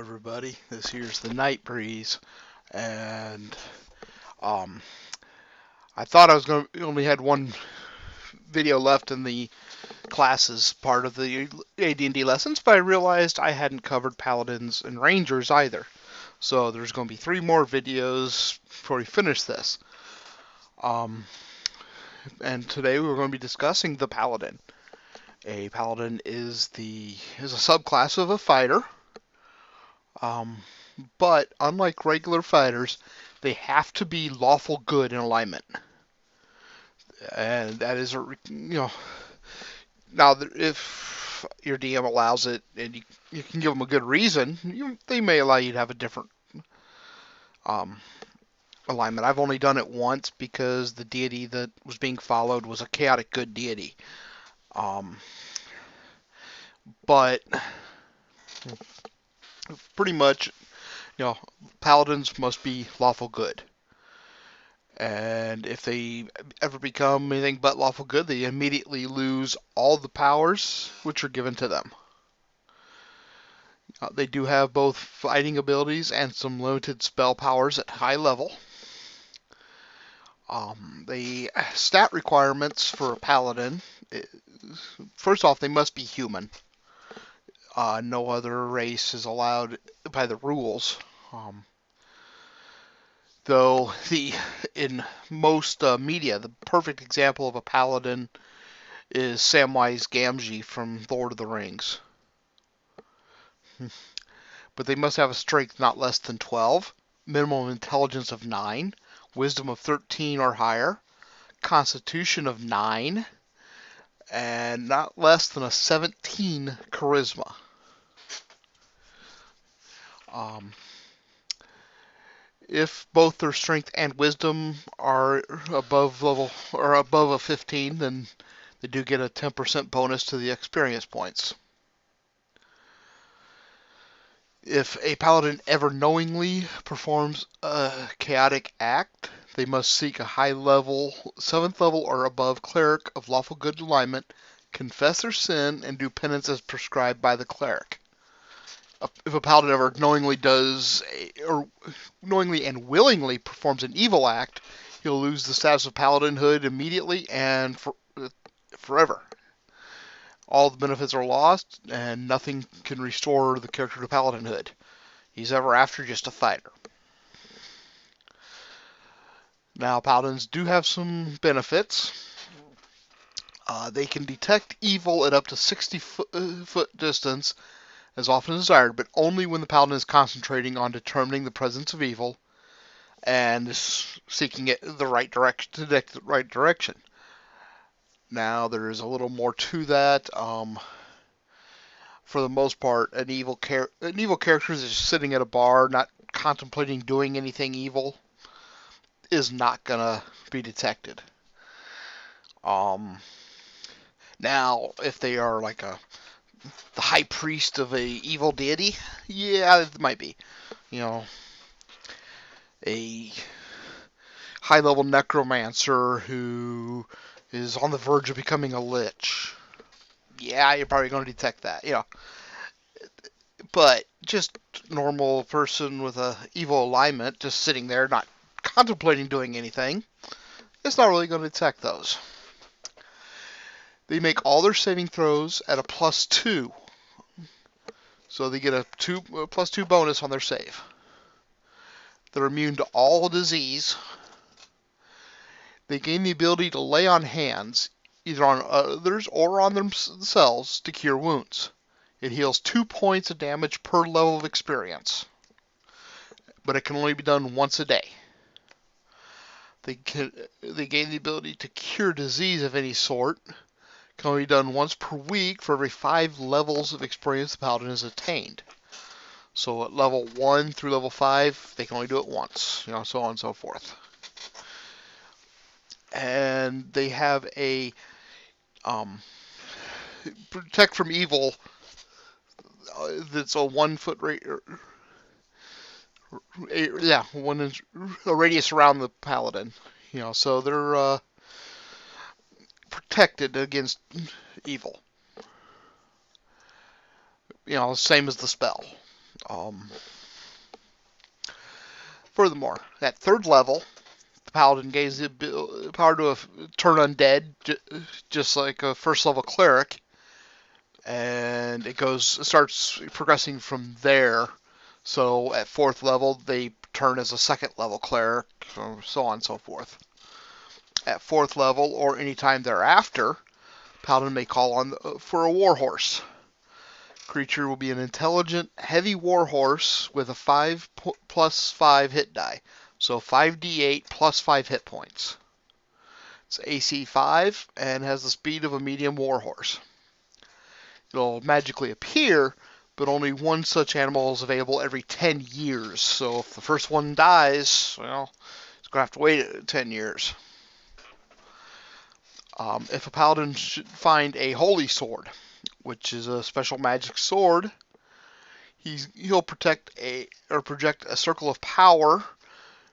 everybody. This here's the Night Breeze, and um, I thought I was going to only had one video left in the classes part of the AD&D lessons, but I realized I hadn't covered Paladins and Rangers either. So there's going to be 3 more videos before we finish this. And today we're going to be discussing the Paladin. A Paladin is a subclass of a fighter. But unlike regular fighters, they have to be lawful good in alignment, and that is now if your DM allows it and you can give them a good reason, they may allow you to have a different um, alignment. I've only done it once because the deity that was being followed was a chaotic good deity, but pretty much paladins must be lawful good. And if they ever become anything but lawful good, they immediately lose all the powers which are given to them. They do have both fighting abilities and some limited spell powers at high level. The stat requirements for a paladin, first off, they must be human. No other race is allowed by the rules. Though in most media, the perfect example of a paladin is Samwise Gamgee from Lord of the Rings. But they must have a strength not less than 12, minimum intelligence of 9, wisdom of 13 or higher, constitution of 9, and not less than a 17 charisma. If both their strength and wisdom are above a 15, then they do get a 10% bonus to the experience points. If a paladin ever knowingly performs a chaotic act, they must seek a high level, 7th level or above cleric of lawful good alignment, confess their sin, and do penance as prescribed by the cleric. If a paladin ever knowingly and willingly performs an evil act, he'll lose the status of paladinhood immediately and forever. All the benefits are lost, and nothing can restore the character to paladinhood. He's ever after just a fighter. Now, paladins do have some benefits. They can detect evil at up to 60-foot distance as often as desired, but only when the paladin is concentrating on determining the presence of evil and is seeking it the right direction to detect the right direction. Now, there is a little more to that. For the most part, an evil character is just sitting at a bar, not contemplating doing anything evil, is not gonna be detected. Now, if they are like the high priest of a evil deity, yeah, it might be. A high level necromancer who is on the verge of becoming a lich. Yeah, you're probably going to detect that. But just normal person with a evil alignment, just sitting there, not contemplating doing anything, it's not really going to detect those. They make all their saving throws at a +2. So they get a +2 bonus on their save. They're immune to all disease. They gain the ability to lay on hands, either on others or on themselves, to cure wounds. It heals 2 points of damage per level of experience, but it can only be done once a day. They gain the ability to cure disease of any sort. It can only be done once per week for every 5 levels of experience the paladin has attained. So at level 1 through level 5, they can only do it once, so on and so forth. And they have a protect from evil that's a 1 foot a radius around the paladin. So they're protected against evil. Same as the spell. Um, Furthermore, at third level, the paladin gains the power to turn undead, just like a first level cleric, and it starts progressing from there. So at fourth level, they turn as a second level cleric, so on and so forth. At fourth level or any time thereafter, paladin may call on for a warhorse. Creature will be an intelligent, heavy warhorse with a 5 plus 5 hit die. So 5d8 plus 5 hit points. It's AC 5 and has the speed of a medium warhorse. It'll magically appear, but only one such animal is available every 10 years. So if the first one dies, well, it's going to have to wait 10 years. If a paladin should find a holy sword, which is a special magic sword, he'll project a circle of power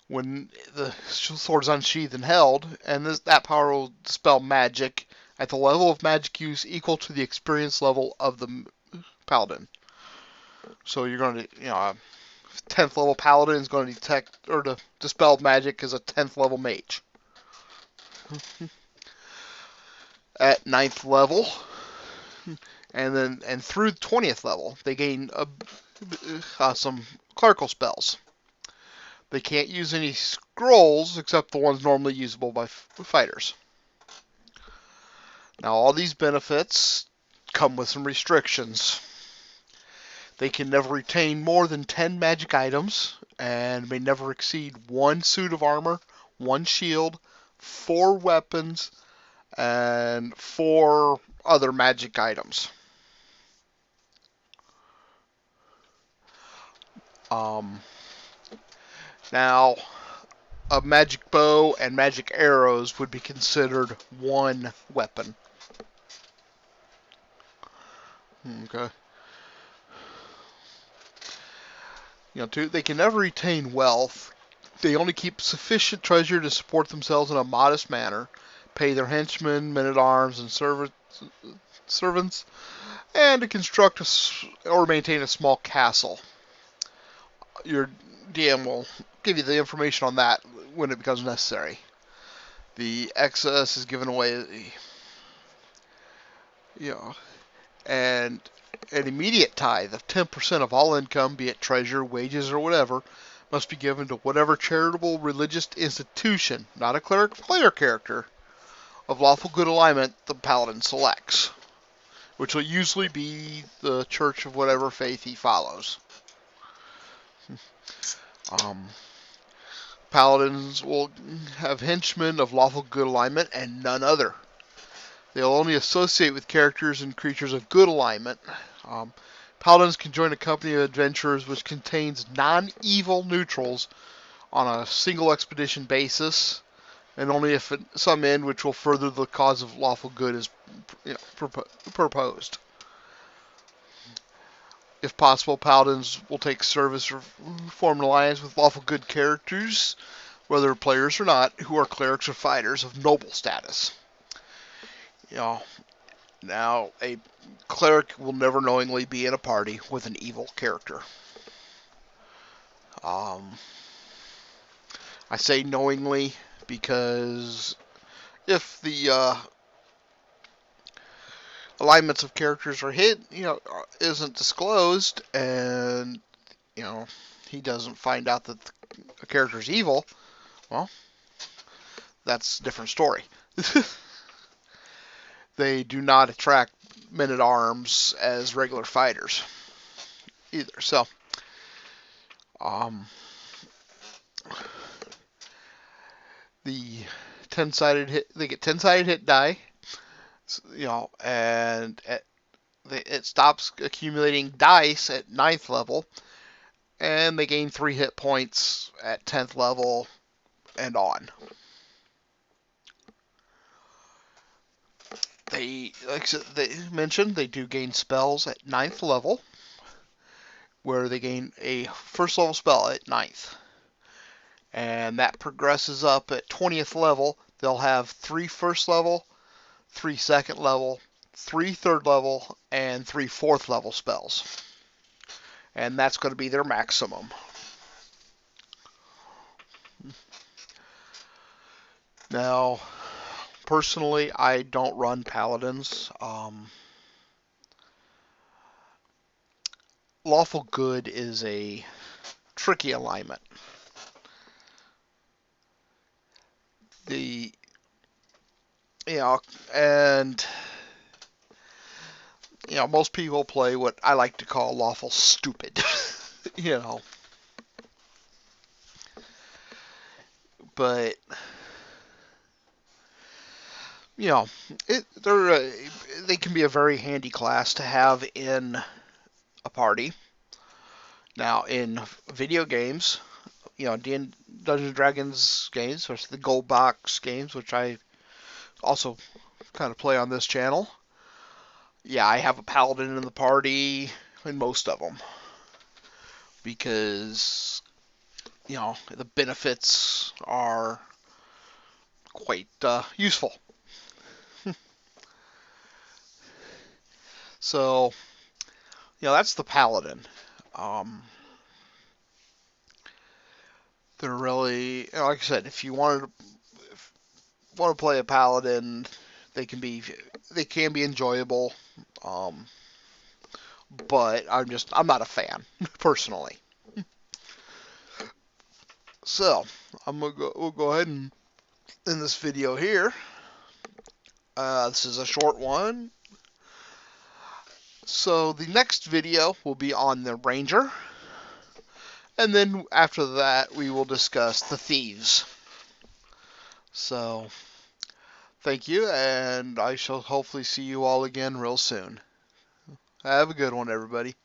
when the sword is unsheathed and held, and that power will dispel magic at the level of magic use equal to the experience level of the paladin. So you're going to, a 10th level paladin is going to detect or to dispel magic as a 10th level mage. At 9th level, and through 20th level, they gain some clerical spells. They can't use any scrolls except the ones normally usable by fighters. Now, all these benefits come with some restrictions. They can never retain more than 10 magic items and may never exceed 1 suit of armor, 1 shield, 4 weapons, and 4 other magic items. Now, a magic bow and magic arrows would be considered 1 weapon. Okay. They can never retain wealth. They only keep sufficient treasure to support themselves in a modest manner, pay their henchmen, men-at-arms, and servants, and to construct or maintain a small castle. Your DM will give you the information on that when it becomes necessary. The excess is given away, and an immediate tithe of 10% of all income, be it treasure, wages, or whatever, must be given to whatever charitable religious institution, not a cleric player character, of lawful good alignment the paladin selects, which will usually be the church of whatever faith he follows. Paladins will have henchmen of lawful good alignment and none other. They'll only associate with characters and creatures of good alignment. Paladins can join a company of adventurers which contains non-evil neutrals on a single expedition basis, and only if some end which will further the cause of lawful good is proposed. If possible, paladins will take service or form an alliance with lawful good characters, whether players or not, who are clerics or fighters of noble status. Now, a cleric will never knowingly be in a party with an evil character. I say knowingly because if the alignments of characters are hid, isn't disclosed, and he doesn't find out that a character's evil, well, that's a different story. They do not attract men-at-arms as regular fighters either. So, the 10-sided hit, they get 10-sided hit die, and it stops accumulating dice at 9th level, and they gain 3 hit points at 10th level and on. Like they mentioned, they do gain spells at 9th level, where they gain a first level spell at 9th. And that progresses up at 20th level. They'll have 3 first level, 3 second level, 3 third level, and 3 fourth level spells. and that's going to be their maximum. Now, personally, I don't run Paladins. Lawful Good is a tricky alignment. The you know, and most people play what I like to call lawful stupid. you know, but you know, they can be a very handy class to have in a party. Now, in video games, Dungeons and Dragons games, especially the Gold Box games, which I also kind of play on this channel. Yeah, I have a paladin in the party in most of them because the benefits are quite useful. So that's the paladin. Um, they're really, like I said, if you want to play a paladin, they can be enjoyable. Um, but I'm not a fan personally. So we'll go ahead and end this video here. This is a short one. So the next video will be on the Ranger. And then after that, we will discuss the Thieves. So, thank you, and I shall hopefully see you all again real soon. Have a good one, everybody.